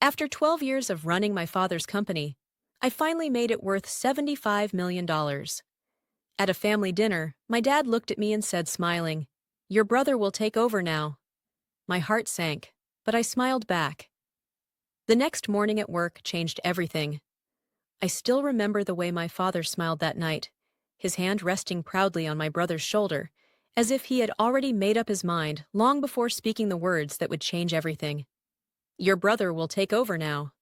After 12 years of running my father's company, I finally made it worth $75 million. At a family dinner, my dad looked at me and said, smiling, "Your brother will take over now." My heart sank, but I smiled back. The next morning at work changed everything. I still remember the way my father smiled that night, his hand resting proudly on my brother's shoulder, as if he had already made up his mind long before speaking the words that would change everything. "Your brother will take over now."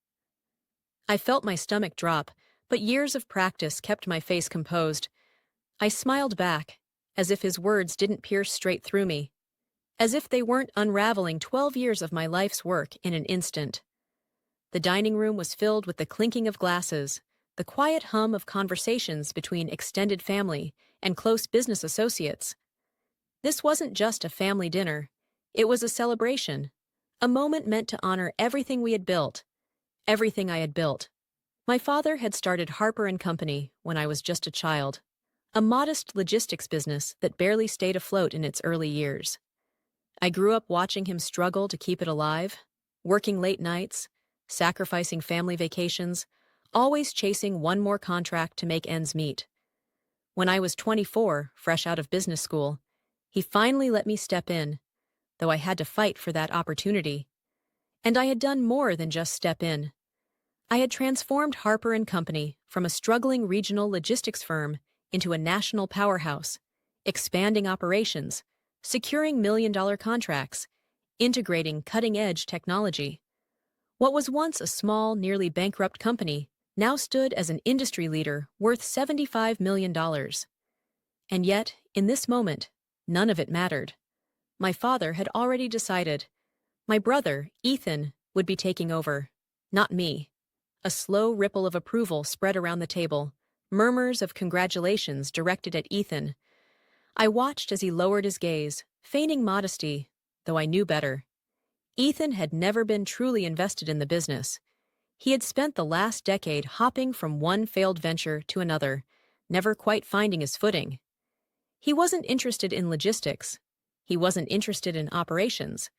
I felt my stomach drop, but years of practice kept my face composed. I smiled back, as if his words didn't pierce straight through me, as if they weren't unraveling 12 years of my life's work in an instant. The dining room was filled with the clinking of glasses, the quiet hum of conversations between extended family and close business associates. This wasn't just a family dinner. It was a celebration, a moment meant to honor everything we had built, everything I had built. My father had started Harper & Company when I was just a child, a modest logistics business that barely stayed afloat in its early years. I grew up watching him struggle to keep it alive, working late nights, sacrificing family vacations, always chasing one more contract to make ends meet. When I was 24, fresh out of business school, he finally let me step in, though I had to fight for that opportunity. And I had done more than just step in. I had transformed Harper & Company from a struggling regional logistics firm into a national powerhouse, expanding operations, securing million-dollar contracts, integrating cutting-edge technology. What was once a small, nearly bankrupt company now stood as an industry leader worth $75 million. And yet, in this moment, none of it mattered. My father had already decided. My brother, Ethan, would be taking over, not me. A slow ripple of approval spread around the table, murmurs of congratulations directed at Ethan. I watched as he lowered his gaze, feigning modesty, though I knew better. Ethan had never been truly invested in the business. He had spent the last decade hopping from one failed venture to another, never quite finding his footing. He wasn't interested in logistics. He wasn't interested in operations.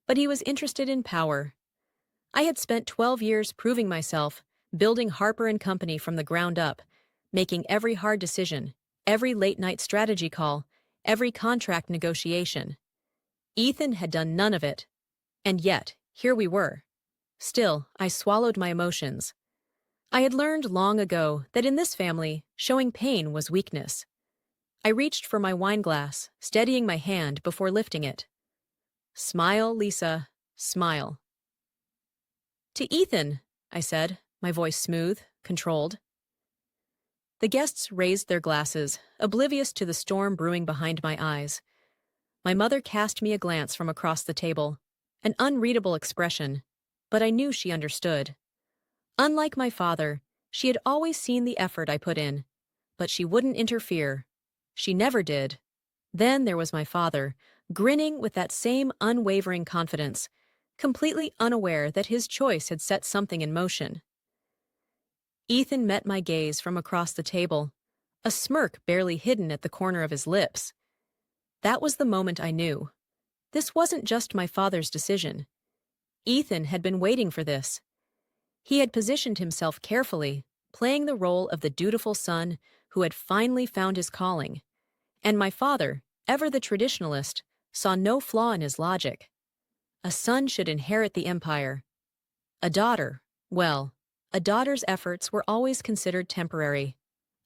But he was interested in power. I had spent 12 years proving myself, building Harper & Company from the ground up, making every hard decision, every late-night strategy call, every contract negotiation. Ethan had done none of it. And yet, here we were. Still, I swallowed my emotions. I had learned long ago that in this family, showing pain was weakness. I reached for my wine glass, steadying my hand before lifting it. "Smile, Lisa, smile." "To Ethan," I said, my voice smooth, controlled. The guests raised their glasses, oblivious to the storm brewing behind my eyes. My mother cast me a glance from across the table, an unreadable expression, but I knew she understood. Unlike my father, she had always seen the effort I put in, but she wouldn't interfere. She never did. Then there was my father, grinning with that same unwavering confidence, completely unaware that his choice had set something in motion. Ethan met my gaze from across the table, a smirk barely hidden at the corner of his lips. That was the moment I knew. This wasn't just my father's decision. Ethan had been waiting for this. He had positioned himself carefully, playing the role of the dutiful son who had finally found his calling. And my father, ever the traditionalist, saw no flaw in his logic. A son should inherit the empire. A daughter, well, a daughter's efforts were always considered temporary.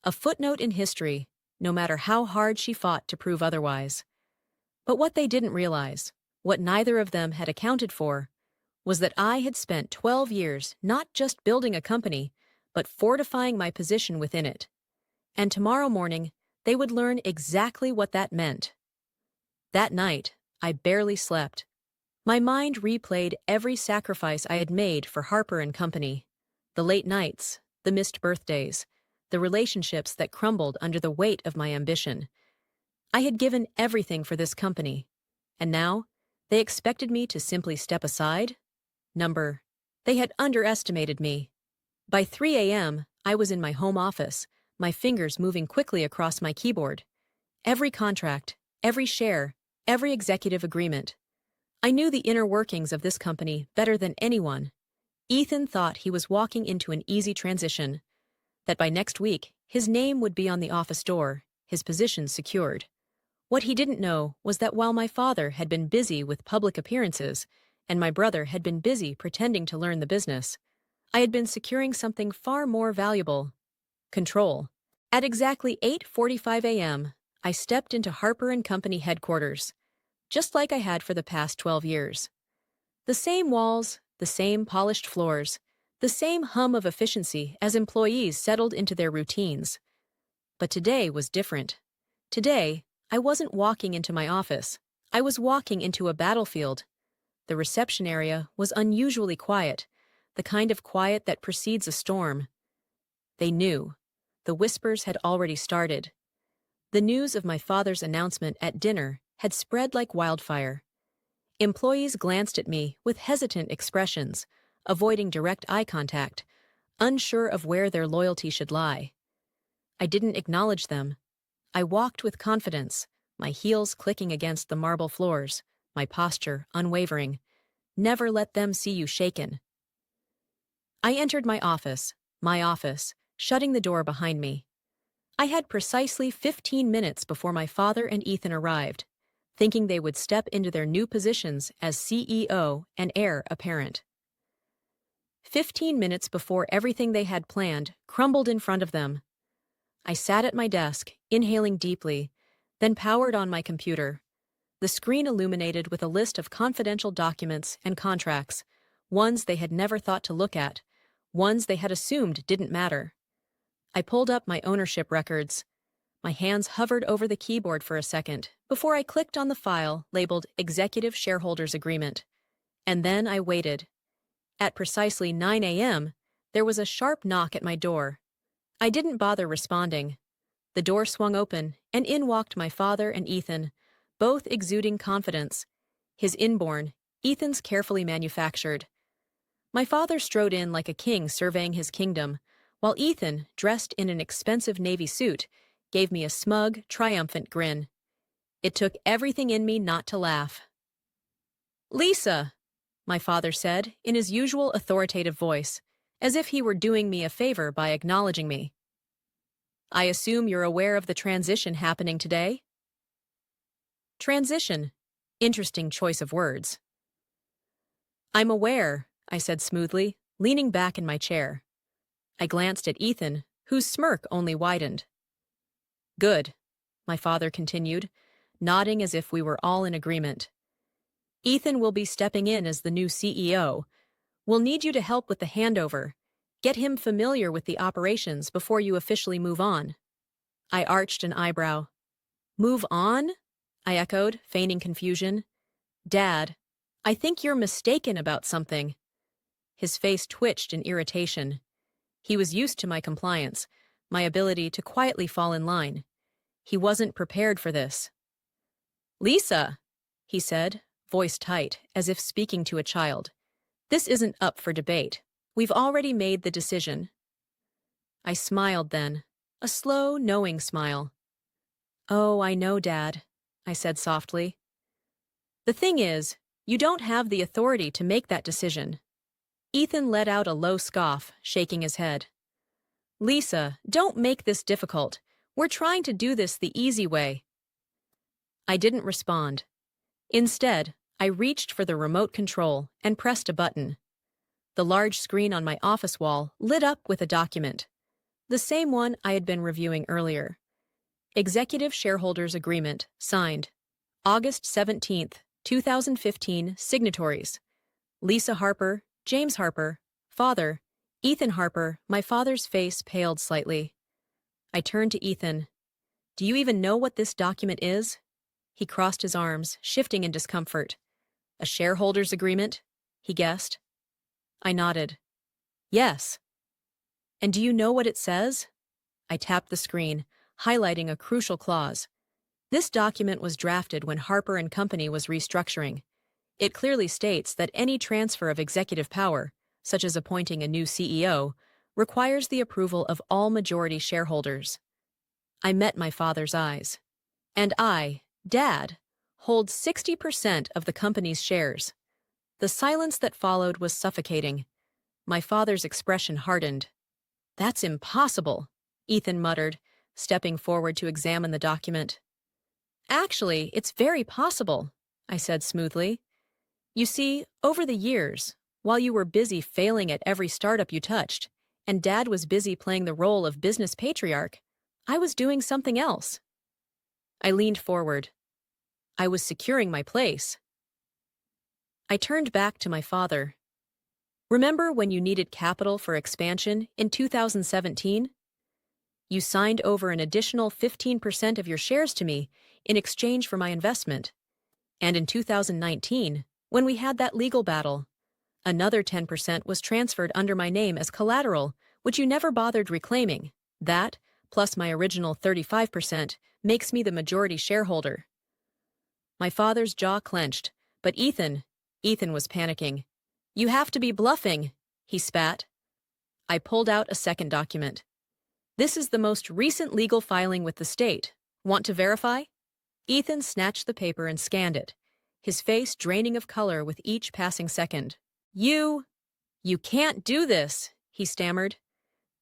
A footnote in history, no matter how hard she fought to prove otherwise. But what they didn't realize, what neither of them had accounted for, was that I had spent 12 years not just building a company, but fortifying my position within it. And tomorrow morning, they would learn exactly what that meant. That night, I barely slept. My mind replayed every sacrifice I had made for Harper & Company. The late nights, the missed birthdays, the relationships that crumbled under the weight of my ambition. I had given everything for this company, and now they expected me to simply step aside? They had underestimated me. By 3 a.m., I was in my home office, my fingers moving quickly across my keyboard. Every contract, every share, every executive agreement. I knew the inner workings of this company better than anyone. Ethan thought he was walking into an easy transition, that by next week his name would be on the office door, his position secured. What he didn't know was that while my father had been busy with public appearances and my brother had been busy pretending to learn the business, I had been securing something far more valuable: control. At exactly 8:45 a.m., I stepped into Harper & Company headquarters, just like I had for the past 12 years. The same walls, the same polished floors, the same hum of efficiency as employees settled into their routines. But today was different. Today, I wasn't walking into my office. I was walking into a battlefield. The reception area was unusually quiet, the kind of quiet that precedes a storm. They knew. The whispers had already started. The news of my father's announcement at dinner had spread like wildfire. Employees glanced at me with hesitant expressions, avoiding direct eye contact, unsure of where their loyalty should lie. I didn't acknowledge them. I walked with confidence, my heels clicking against the marble floors, my posture unwavering. Never let them see you shaken. I entered my office, shutting the door behind me. I had precisely 15 minutes before my father and Ethan arrived, thinking they would step into their new positions as CEO and heir apparent. 15 minutes before everything they had planned crumbled in front of them. I sat at my desk, inhaling deeply, then powered on my computer. The screen illuminated with a list of confidential documents and contracts, ones they had never thought to look at, ones they had assumed didn't matter. I pulled up my ownership records. My hands hovered over the keyboard for a second before I clicked on the file labeled Executive Shareholders Agreement. And then I waited. At precisely 9 a.m., there was a sharp knock at my door. I didn't bother responding. The door swung open, and in walked my father and Ethan, both exuding confidence. His inborn, Ethan's carefully manufactured. My father strode in like a king surveying his kingdom, while Ethan, dressed in an expensive navy suit, gave me a smug, triumphant grin. It took everything in me not to laugh. "Lisa," my father said in his usual authoritative voice, as if he were doing me a favor by acknowledging me. "I assume you're aware of the transition happening today?" Transition. Interesting choice of words. "I'm aware," I said smoothly, leaning back in my chair. I glanced at Ethan, whose smirk only widened. "Good," my father continued, nodding as if we were all in agreement. "Ethan will be stepping in as the new CEO. We'll need you to help with the handover. Get him familiar with the operations before you officially move on." I arched an eyebrow. "Move on?" I echoed, feigning confusion. "Dad, I think you're mistaken about something." His face twitched in irritation. He was used to my compliance, my ability to quietly fall in line. He wasn't prepared for this. "Lisa," he said, voice tight, as if speaking to a child. "This isn't up for debate. We've already made the decision." I smiled then, a slow, knowing smile. "Oh, I know, Dad," I said softly. "The thing is, you don't have the authority to make that decision." Ethan let out a low scoff, shaking his head. "Lisa, don't make this difficult. We're trying to do this the easy way." I didn't respond. Instead, I reached for the remote control and pressed a button. The large screen on my office wall lit up with a document, the same one I had been reviewing earlier. Executive Shareholders Agreement, signed. August 17th, 2015, signatories. Lisa Harper, James Harper, father, Ethan Harper. My father's face paled slightly. I turned to Ethan. "Do you even know what this document is?" He crossed his arms, shifting in discomfort. "A shareholders agreement?" he guessed. I nodded. "Yes." "And do you know what it says?" I tapped the screen, highlighting a crucial clause. This document was drafted when Harper & Company was restructuring. It clearly states that any transfer of executive power, such as appointing a new CEO, requires the approval of all majority shareholders. I met my father's eyes. "And I, Dad, hold 60% of the company's shares." The silence that followed was suffocating. My father's expression hardened. That's impossible, Ethan muttered, stepping forward to examine the document. Actually, it's very possible, I said smoothly. You see, over the years, while you were busy failing at every startup you touched, and Dad was busy playing the role of business patriarch, I was doing something else. I leaned forward. I was securing my place. I turned back to my father. Remember when you needed capital for expansion in 2017? You signed over an additional 15% of your shares to me in exchange for my investment. And in 2019, when we had that legal battle, another 10% was transferred under my name as collateral, which you never bothered reclaiming. That, plus my original 35%, makes me the majority shareholder. My father's jaw clenched, but Ethan was panicking. You have to be bluffing, he spat. I pulled out a second document. This is the most recent legal filing with the state. Want to verify? Ethan snatched the paper and scanned it, his face draining of color with each passing second. You can't do this, he stammered.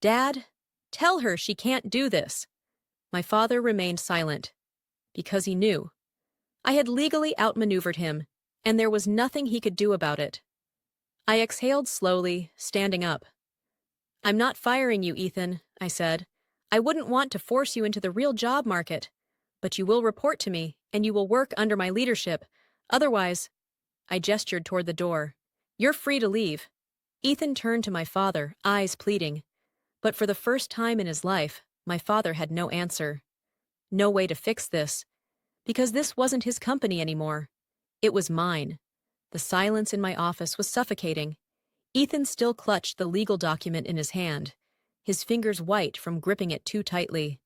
Dad, tell her she can't do this. My father remained silent, because he knew. I had legally outmaneuvered him, and there was nothing he could do about it. I exhaled slowly, standing up. I'm not firing you, Ethan, I said. I wouldn't want to force you into the real job market, but you will report to me, and you will work under my leadership. Otherwise, I gestured toward the door. You're free to leave. Ethan turned to my father, eyes pleading. But for the first time in his life, my father had no answer. No way to fix this, because this wasn't his company anymore. It was mine. The silence in my office was suffocating. Ethan still clutched the legal document in his hand, his fingers white from gripping it too tightly.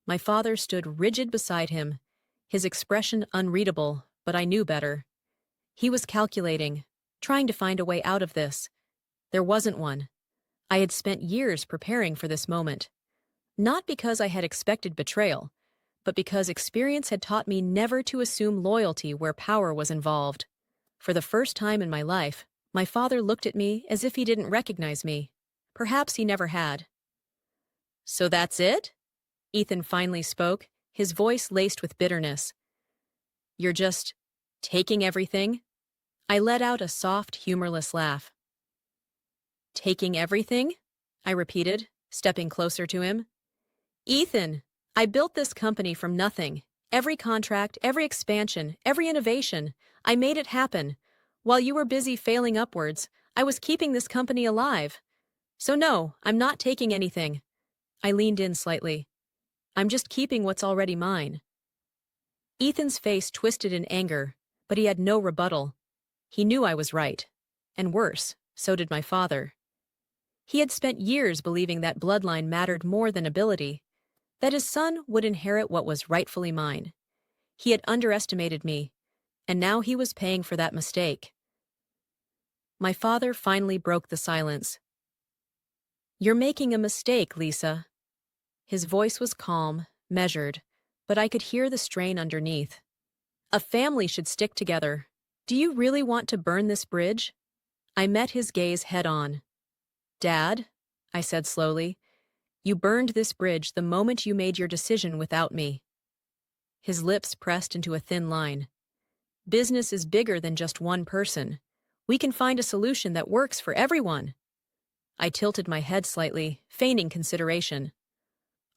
My father stood rigid beside him, his expression unreadable, but I knew better. He was calculating, trying to find a way out of this. There wasn't one. I had spent years preparing for this moment. Not because I had expected betrayal, but because experience had taught me never to assume loyalty where power was involved. For the first time in my life, my father looked at me as if he didn't recognize me. Perhaps he never had. So that's it? Ethan finally spoke, his voice laced with bitterness. You're just taking everything? I let out a soft, humorless laugh. Taking everything? I repeated, stepping closer to him. Ethan, I built this company from nothing. Every contract, every expansion, every innovation. I made it happen. While you were busy failing upwards, I was keeping this company alive. So no, I'm not taking anything. I leaned in slightly. I'm just keeping what's already mine. Ethan's face twisted in anger, but he had no rebuttal. He knew I was right. And worse, so did my father. He had spent years believing that bloodline mattered more than ability, that his son would inherit what was rightfully mine. He had underestimated me, and now he was paying for that mistake. My father finally broke the silence. You're making a mistake, Lisa. His voice was calm, measured, but I could hear the strain underneath. A family should stick together. Do you really want to burn this bridge? I met his gaze head-on. Dad, I said slowly, you burned this bridge the moment you made your decision without me. His lips pressed into a thin line. Business is bigger than just one person. We can find a solution that works for everyone. I tilted my head slightly, feigning consideration.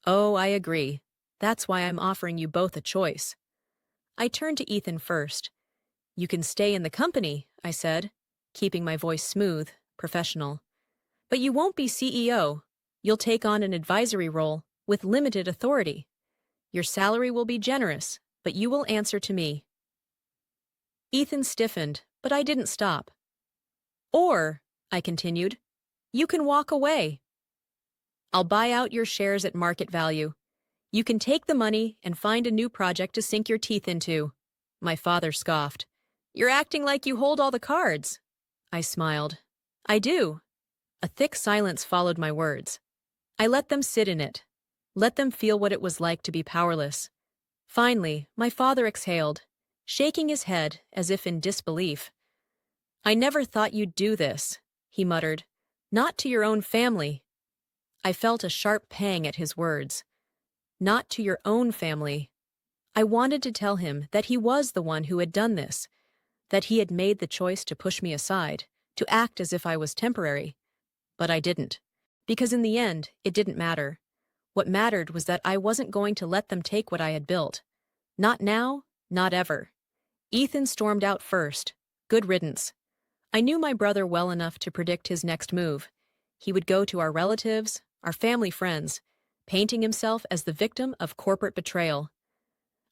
Oh, I agree. That's why I'm offering you both a choice. I turned to Ethan first. You can stay in the company, I said, keeping my voice smooth, professional. But you won't be CEO. You'll take on an advisory role with limited authority. Your salary will be generous, but you will answer to me. Ethan stiffened, but I didn't stop. Or, I continued, you can walk away. I'll buy out your shares at market value. You can take the money and find a new project to sink your teeth into. My father scoffed. You're acting like you hold all the cards. I smiled. I do. A thick silence followed my words. I let them sit in it. Let them feel what it was like to be powerless. Finally, my father exhaled, shaking his head as if in disbelief. I never thought you'd do this, he muttered. Not to your own family. I felt a sharp pang at his words. Not to your own family. I wanted to tell him that he was the one who had done this, that he had made the choice to push me aside, to act as if I was temporary. But I didn't. Because in the end, it didn't matter. What mattered was that I wasn't going to let them take what I had built. Not now, not ever. Ethan stormed out first. Good riddance. I knew my brother well enough to predict his next move. He would go to our relatives, our family friends, painting himself as the victim of corporate betrayal.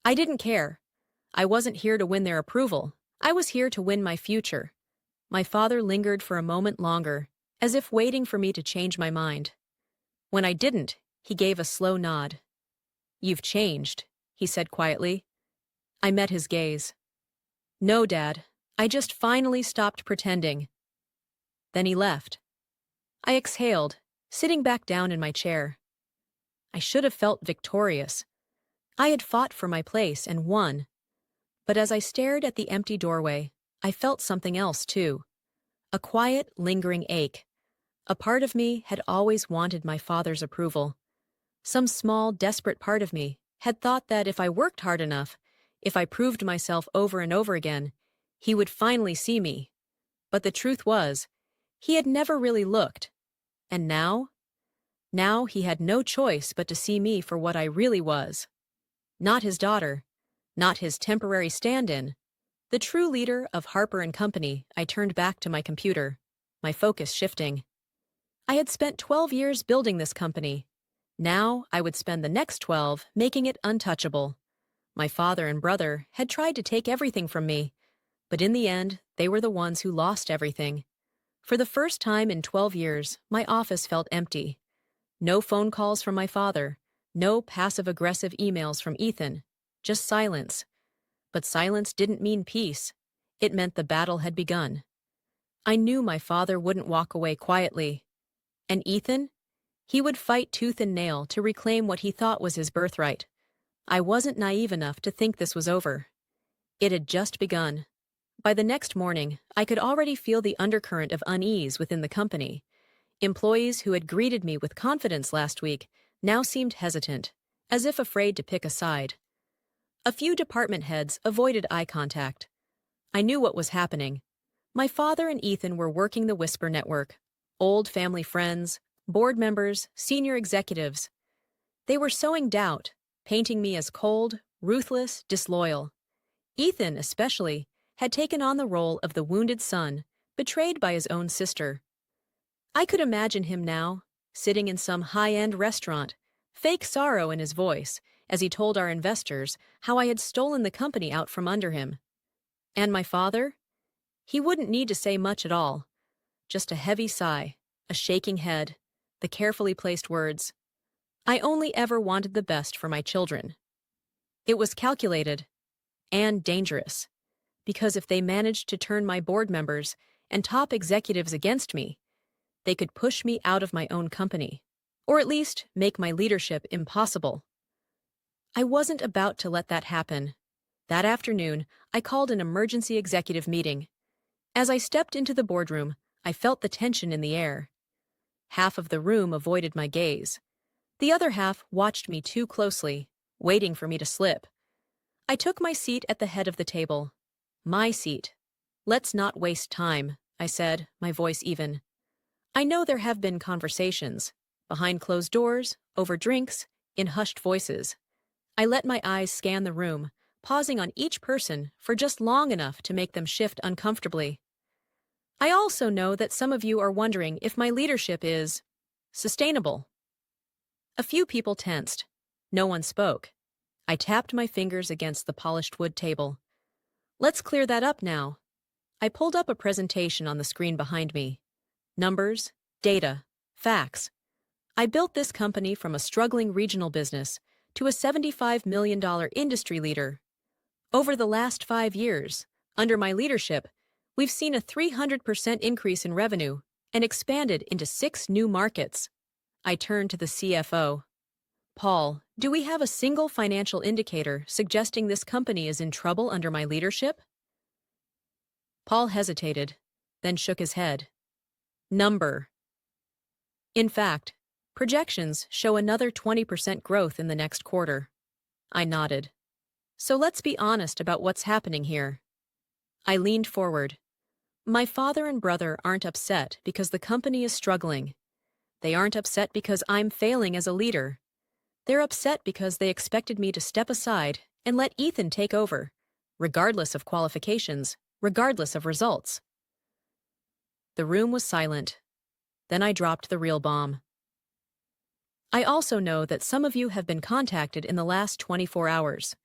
I didn't care. I wasn't here to win their approval. I was here to win my future. My father lingered for a moment longer, as if waiting for me to change my mind. When I didn't, he gave a slow nod. "You've changed," he said quietly. I met his gaze. "No, Dad. I just finally stopped pretending." Then he left. I exhaled, sitting back down in my chair. I should have felt victorious. I had fought for my place and won. But as I stared at the empty doorway, I felt something else too. A quiet, lingering ache. A part of me had always wanted my father's approval. Some small, desperate part of me had thought that if I worked hard enough, if I proved myself over and over again, he would finally see me. But the truth was, he had never really looked. And now? Now he had no choice but to see me for what I really was. Not his daughter, not his temporary stand-in. The true leader of Harper and Company. I turned back to my computer, my focus shifting. I had spent 12 years building this company. Now I would spend the next 12 making it untouchable. My father and brother had tried to take everything from me, but in the end, they were the ones who lost everything. For the first time in 12 years, my office felt empty. No phone calls from my father, no passive-aggressive emails from Ethan, just silence. But silence didn't mean peace. It meant the battle had begun. I knew my father wouldn't walk away quietly. And Ethan? He would fight tooth and nail to reclaim what he thought was his birthright. I wasn't naive enough to think this was over. It had just begun. By the next morning, I could already feel the undercurrent of unease within the company. Employees who had greeted me with confidence last week now seemed hesitant, as if afraid to pick a side. A few department heads avoided eye contact. I knew what was happening. My father and Ethan were working the Whisper Network. Old family friends, board members, senior executives. They were sowing doubt, painting me as cold, ruthless, disloyal. Ethan, especially, had taken on the role of the wounded son, betrayed by his own sister. I could imagine him now, sitting in some high-end restaurant, fake sorrow in his voice, as he told our investors how I had stolen the company out from under him. And my father? He wouldn't need to say much at all. Just a heavy sigh, a shaking head, the carefully placed words, "I only ever wanted the best for my children." It was calculated and dangerous, because if they managed to turn my board members and top executives against me, they could push me out of my own company, or at least make my leadership impossible. I wasn't about to let that happen. That afternoon, I called an emergency executive meeting. As I stepped into the boardroom, I felt the tension in the air. Half of the room avoided my gaze. The other half watched me too closely, waiting for me to slip. I took my seat at the head of the table. My seat. "Let's not waste time," I said, my voice even. I know there have been conversations, behind closed doors, over drinks, in hushed voices. I let my eyes scan the room, pausing on each person for just long enough to make them shift uncomfortably. I also know that some of you are wondering if my leadership is sustainable. A few people tensed. No one spoke. I tapped my fingers against the polished wood table. Let's clear that up now. I pulled up a presentation on the screen behind me. Numbers, data, facts. I built this company from a struggling regional business to a $75 million industry leader. Over the last 5 years, under my leadership, we've seen a 300% increase in revenue and expanded into 6 new markets. I turned to the CFO. "Paul, do we have a single financial indicator suggesting this company is in trouble under my leadership?" Paul hesitated, then shook his head. "Number." In fact, projections show another 20% growth in the next quarter. I nodded. So let's be honest about what's happening here. I leaned forward. My father and brother aren't upset because the company is struggling. They aren't upset because I'm failing as a leader. They're upset because they expected me to step aside and let Ethan take over, regardless of qualifications, regardless of results. The room was silent. Then I dropped the real bomb. I also know that some of you have been contacted in the last 24 hours,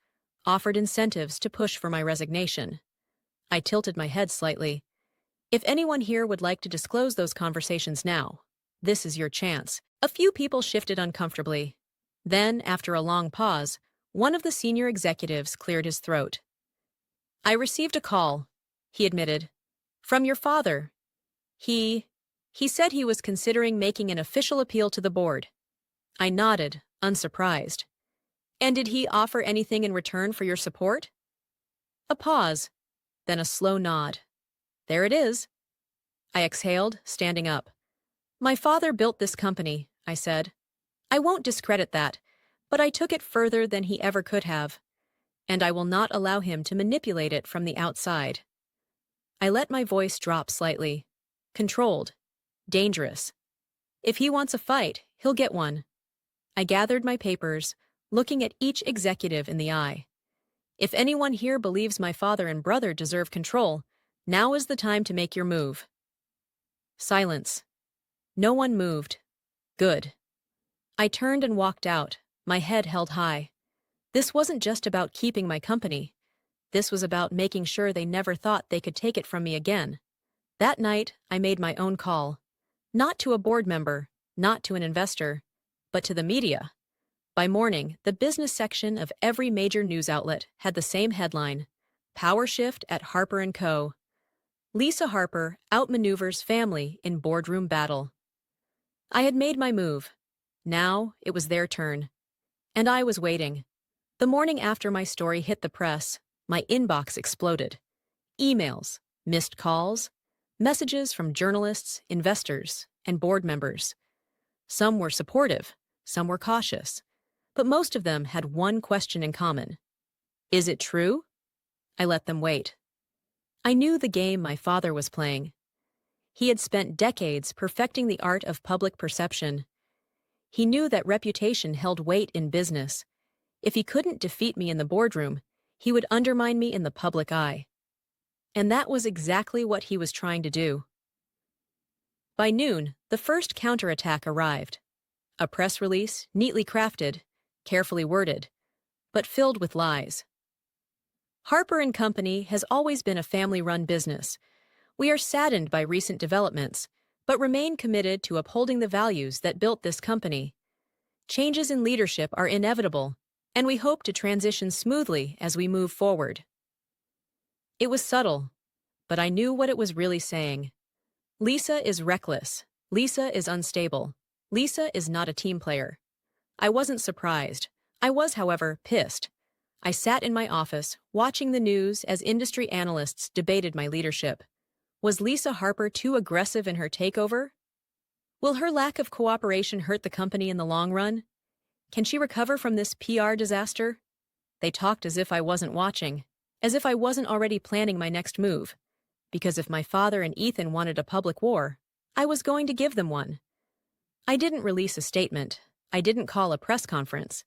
offered incentives to push for my resignation. I tilted my head slightly. If anyone here would like to disclose those conversations now, this is your chance. A few people shifted uncomfortably. Then, after a long pause, one of the senior executives cleared his throat. I received a call, he admitted. From your father. He said he was considering making an official appeal to the board. I nodded, unsurprised. And did he offer anything in return for your support? A pause, then a slow nod. There it is. I exhaled, standing up. My father built this company, I said. I won't discredit that, but I took it further than he ever could have, and I will not allow him to manipulate it from the outside. I let my voice drop slightly. Controlled. Dangerous. If he wants a fight, he'll get one. I gathered my papers, looking at each executive in the eye. If anyone here believes my father and brother deserve control, now is the time to make your move. Silence. No one moved. Good. I turned and walked out, my head held high. This wasn't just about keeping my company. This was about making sure they never thought they could take it from me again. That night, I made my own call. Not to a board member, not to an investor, but to the media. By morning, the business section of every major news outlet had the same headline: Power Shift at Harper & Co. Lisa Harper outmaneuvers family in boardroom battle. I had made my move. Now it was their turn. And I was waiting. The morning after my story hit the press, my inbox exploded. Emails, missed calls, messages from journalists, investors, and board members. Some were supportive, some were cautious, but most of them had one question in common. Is it true? I let them wait. I knew the game my father was playing. He had spent decades perfecting the art of public perception. He knew that reputation held weight in business. If he couldn't defeat me in the boardroom, he would undermine me in the public eye. And that was exactly what he was trying to do. By noon, the first counterattack arrived. A press release, neatly crafted, carefully worded, but filled with lies. Harper & Company has always been a family-run business. We are saddened by recent developments, but remain committed to upholding the values that built this company. Changes in leadership are inevitable, and we hope to transition smoothly as we move forward. It was subtle, but I knew what it was really saying. Lisa is reckless. Lisa is unstable. Lisa is not a team player. I wasn't surprised. I was, however, pissed. I sat in my office, watching the news as industry analysts debated my leadership. Was Lisa Harper too aggressive in her takeover? Will her lack of cooperation hurt the company in the long run? Can she recover from this PR disaster? They talked as if I wasn't watching, as if I wasn't already planning my next move. Because if my father and Ethan wanted a public war, I was going to give them one. I didn't release a statement. I didn't call a press conference.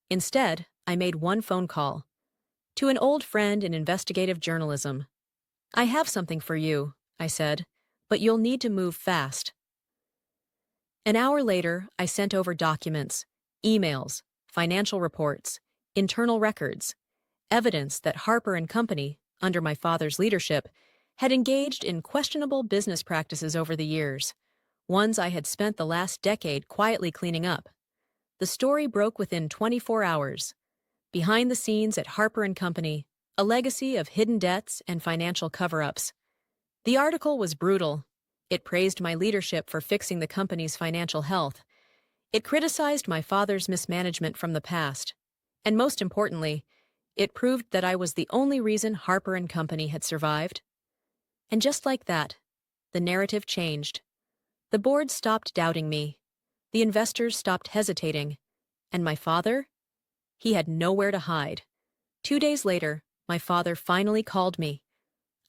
Instead, I made one phone call. To an old friend in investigative journalism. I have something for you, I said, but you'll need to move fast. An hour later, I sent over documents, emails, financial reports, internal records, evidence that Harper & Company, under my father's leadership, had engaged in questionable business practices over the years, ones I had spent the last decade quietly cleaning up. The story broke within 24 hours. Behind the scenes at Harper & Company, a legacy of hidden debts and financial cover-ups. The article was brutal. It praised my leadership for fixing the company's financial health. It criticized my father's mismanagement from the past. And most importantly, it proved that I was the only reason Harper & Company had survived. And just like that, the narrative changed. The board stopped doubting me. The investors stopped hesitating. And my father? He had nowhere to hide. 2 days later, my father finally called me.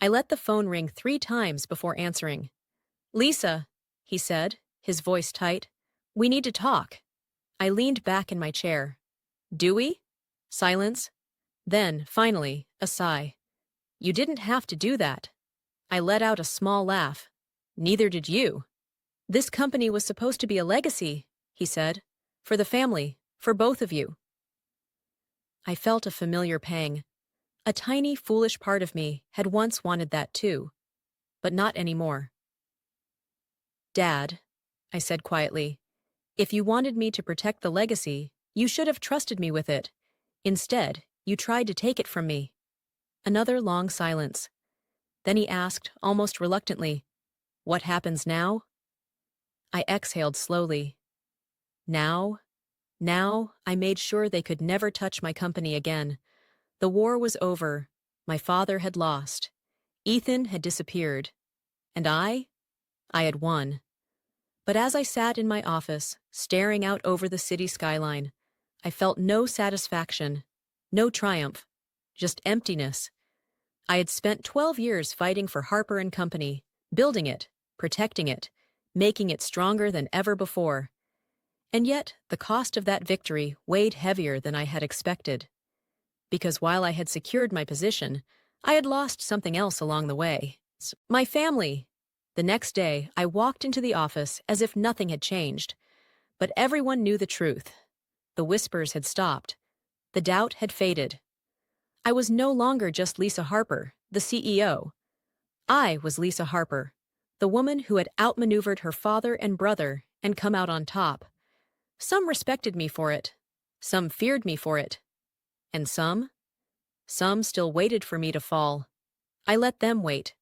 I let the phone ring 3 times before answering. "Lisa," he said, his voice tight, "we need to talk." I leaned back in my chair. "Do we?" Silence. Then, finally, a sigh. "You didn't have to do that." I let out a small laugh. "Neither did you." "This company was supposed to be a legacy," he said. "For the family, for both of you." I felt a familiar pang. A tiny, foolish part of me had once wanted that too, but not anymore. "Dad," I said quietly, "if you wanted me to protect the legacy, you should have trusted me with it. Instead, you tried to take it from me." Another long silence. Then he asked, almost reluctantly, "What happens now?" I exhaled slowly. Now? Now, I made sure they could never touch my company again. The war was over. My father had lost. Ethan had disappeared. And I had won. But as I sat in my office, staring out over the city skyline, I felt no satisfaction, no triumph, just emptiness. I had spent 12 years fighting for Harper and Company, building it, protecting it, making it stronger than ever before. And yet, the cost of that victory weighed heavier than I had expected. Because while I had secured my position, I had lost something else along the way. My family. The next day, I walked into the office as if nothing had changed. But everyone knew the truth. The whispers had stopped. The doubt had faded. I was no longer just Lisa Harper, the CEO. I was Lisa Harper, the woman who had outmaneuvered her father and brother and come out on top. Some respected me for it. Some feared me for it. And some still waited for me to fall. I let them wait.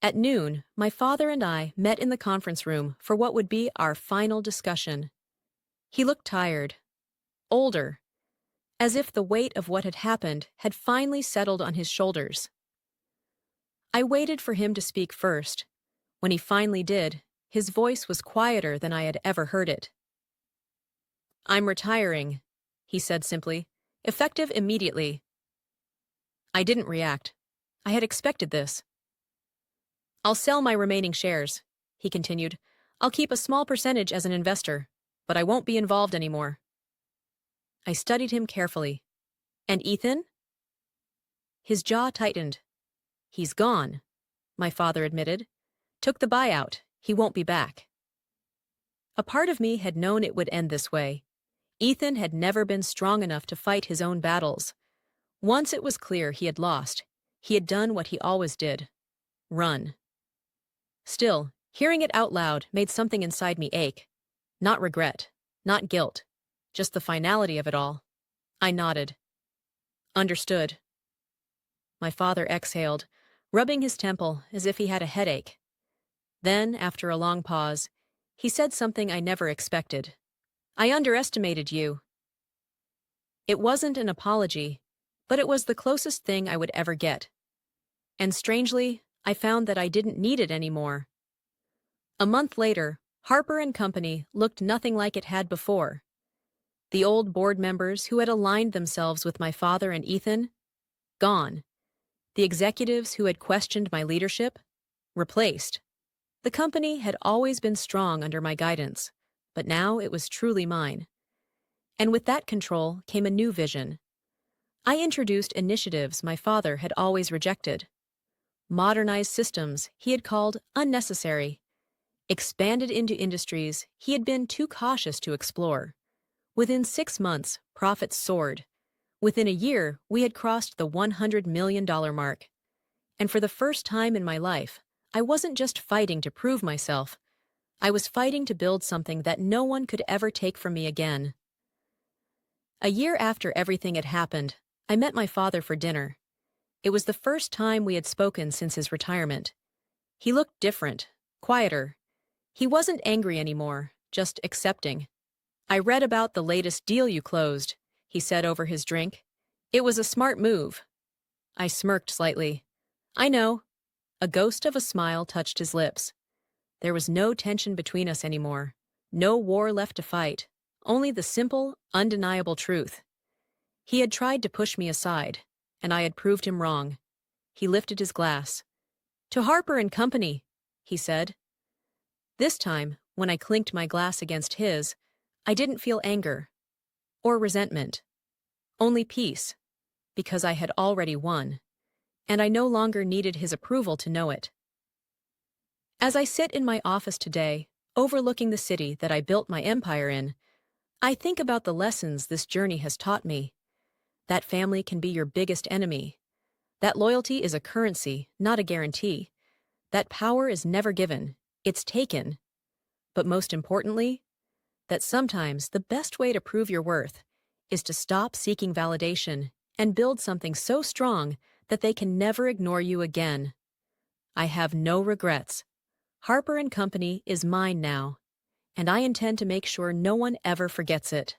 At noon, my father and I met in the conference room for what would be our final discussion. He looked tired, older, as if the weight of what had happened had finally settled on his shoulders. I waited for him to speak first. When he finally did, his voice was quieter than I had ever heard it. "I'm retiring," he said simply, "effective immediately." I didn't react. I had expected this. "I'll sell my remaining shares," he continued. "I'll keep a small percentage as an investor, but I won't be involved anymore." I studied him carefully. "And Ethan?" His jaw tightened. "He's gone," my father admitted. "Took the buyout. He won't be back." A part of me had known it would end this way. Ethan had never been strong enough to fight his own battles. Once it was clear he had lost, he had done what he always did: run. Still, hearing it out loud made something inside me ache. Not regret, not guilt, just the finality of it all. I nodded. "Understood." My father exhaled, rubbing his temple as if he had a headache. Then, after a long pause, he said something I never expected. "I underestimated you." It wasn't an apology, but it was the closest thing I would ever get. And strangely, I found that I didn't need it anymore. A month later, Harper and Company looked nothing like it had before. The old board members who had aligned themselves with my father and Ethan, gone. The executives who had questioned my leadership, replaced. The company had always been strong under my guidance, but now it was truly mine. And with that control came a new vision. I introduced initiatives my father had always rejected. Modernized systems he had called unnecessary. Expanded into industries he had been too cautious to explore. Within 6 months, profits soared. Within a year, we had crossed the $100 million mark. And for the first time in my life, I wasn't just fighting to prove myself. I was fighting to build something that no one could ever take from me again. A year after everything had happened, I met my father for dinner. It was the first time we had spoken since his retirement. He looked different, quieter. He wasn't angry anymore, just accepting. "I read about the latest deal you closed," he said over his drink. "It was a smart move." I smirked slightly. "I know." A ghost of a smile touched his lips. There was no tension between us anymore. No war left to fight. Only the simple, undeniable truth. He had tried to push me aside, and I had proved him wrong. He lifted his glass. "To Harper and Company," he said. This time, when I clinked my glass against his, I didn't feel anger or resentment. Only peace, because I had already won, and I no longer needed his approval to know it. As I sit in my office today, overlooking the city that I built my empire in, I think about the lessons this journey has taught me. That family can be your biggest enemy. That loyalty is a currency, not a guarantee. That power is never given, it's taken. But most importantly, that sometimes the best way to prove your worth is to stop seeking validation and build something so strong that they can never ignore you again. I have no regrets. Harper and Company is mine now, and I intend to make sure no one ever forgets it.